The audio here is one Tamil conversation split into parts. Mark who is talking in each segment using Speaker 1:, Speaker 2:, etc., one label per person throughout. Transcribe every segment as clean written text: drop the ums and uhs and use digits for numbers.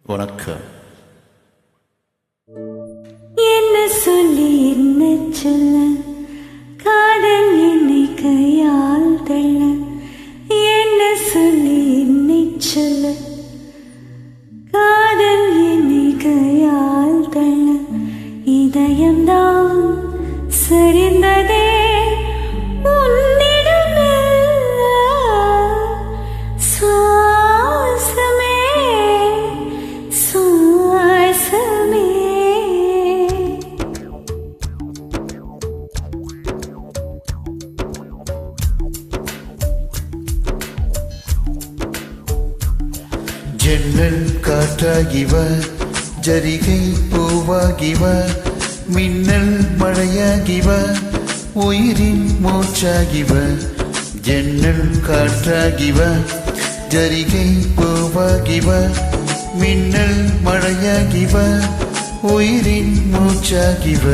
Speaker 1: வணக்கம்.
Speaker 2: என்ன சொல்லி என்ன சொல்ல, காதல் என்னை கையால் தள்ள. என்ன சொல்லி என்னை சொல்ல, காதல் என்னை கையால் தள்ள. இதயம்தான் சரிந்ததே
Speaker 1: ஜன்னல் காற்றாகிவ, ஜரிகை பூவாகிவ, மின்னல் மழையாகிவ, உயிரின் மூச்சாகிவ. ஜன்னல் காற்றாகிவ, ஜரிகை பூவாகிவ, மின்னல் மழையாகிவ, உயிரின் மூச்சாகிவ.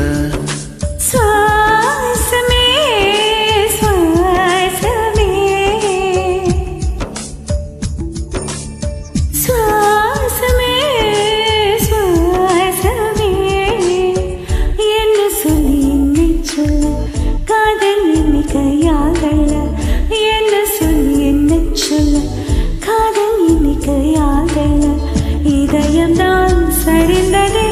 Speaker 2: என்ன சொல்லி என்ன சொல்ல, காதல் என்னை கையால் தள்ள. இதயம்தான் சரிந்ததே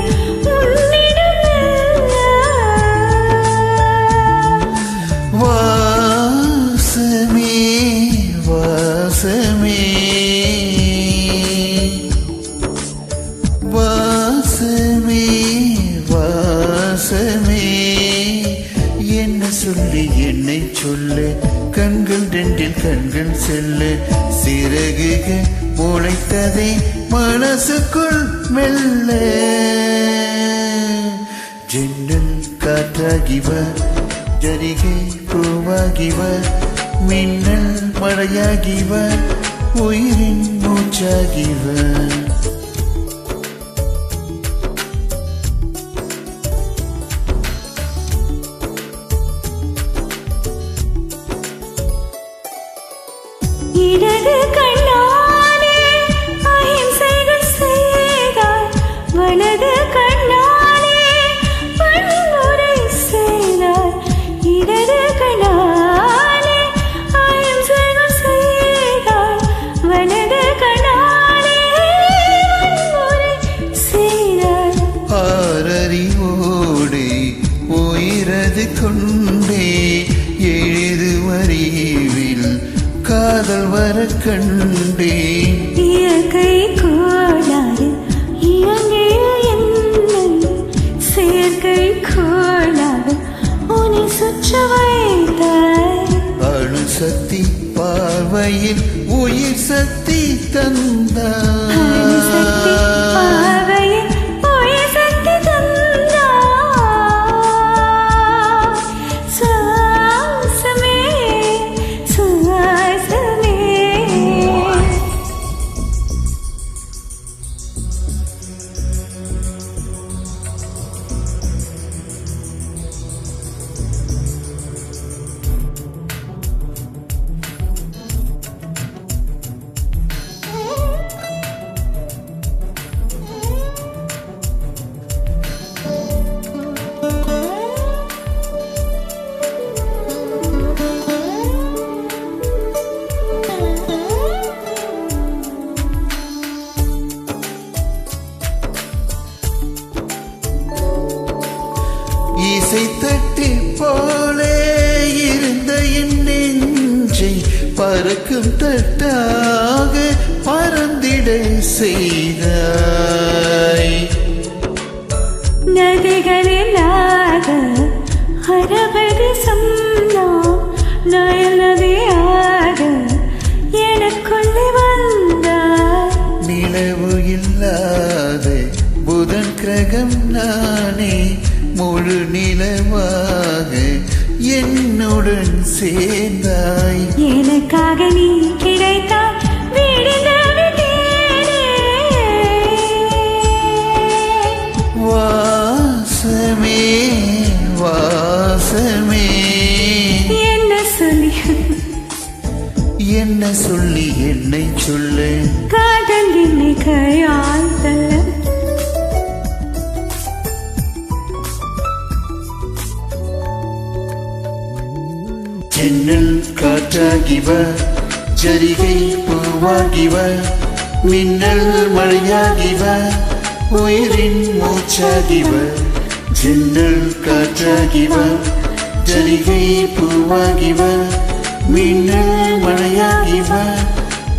Speaker 1: வாசமே வாசமே வாசமே வாசமே. என்ன சொல்லி என்னை சொல்லு, கண்கள் ரெண்டில் கண்கள் செல்ல. சிறகுகள் முளைத்ததை மனசுக்குள் மெல்ல. ஜன்னல் காற்றாகிவ, ஜரிகை பூவாகிவ, மின்னல் மழையாகிவ, உயிரின் மூச்சாகிவ.
Speaker 2: இடது கண்ணாலே அஹிம்சைகள் செய்தார், வலது கண்ணாலே வன்முறை செய்தார். இடது கண்ணாலே அஹிம்சைகள் செய்தார், வலது கண்ணாலே வன்முறை செய்தார்.
Speaker 1: ஆறறிவோடு உயிரது கொண்டே எழுது வரிவில் காதல் வர கண்டேன்.
Speaker 2: இயற்கை கோளாறு இயங்கிய என்னை, செயற்கை கோளாறு உன்னை சுற்ற வைத்தாய்.
Speaker 1: அணு சக்தி பார்வையில் உயிர் சக்தி தந்தாய். இசை தட்டி போலே இருந்த என் நெஞ்சை பறக்கும் தட்டாக பறந்திட செய்தாய்.
Speaker 2: நதிகளில்லாத அரபது சம்லாம் நயனதியாக எனக்குள்ளே வந்தாய்.
Speaker 1: நிலவு இல்லாத புதன் கிரகம் நானே, முழு நிலவாக என்னுடன் சேர்ந்தாய்.
Speaker 2: எனக்காக நீ கிடைத்தாய், விடுந்த விட்டேனே.
Speaker 1: வாசமே வாசமே.
Speaker 2: என்ன சொல்லி
Speaker 1: என்னை சொல்லு,
Speaker 2: காதல் என்னை கையால் தள்ள.
Speaker 1: மூச்சாகிவ ஜரிகை பூவாகிவ மின்னல் மழையாகிவ உயிரின் மூச்சாகிவ ஜன்னல் காற்றாகிவ ஜரிகை பூவாகிவ மின்னல் மழையாகிவ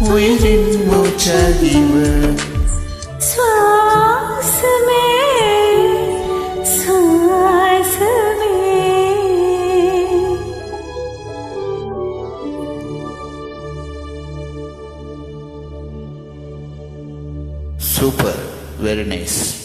Speaker 1: உயிரின் மூச்சாகிவ
Speaker 2: சுவாசமே சுவாசமே
Speaker 1: Super, very nice.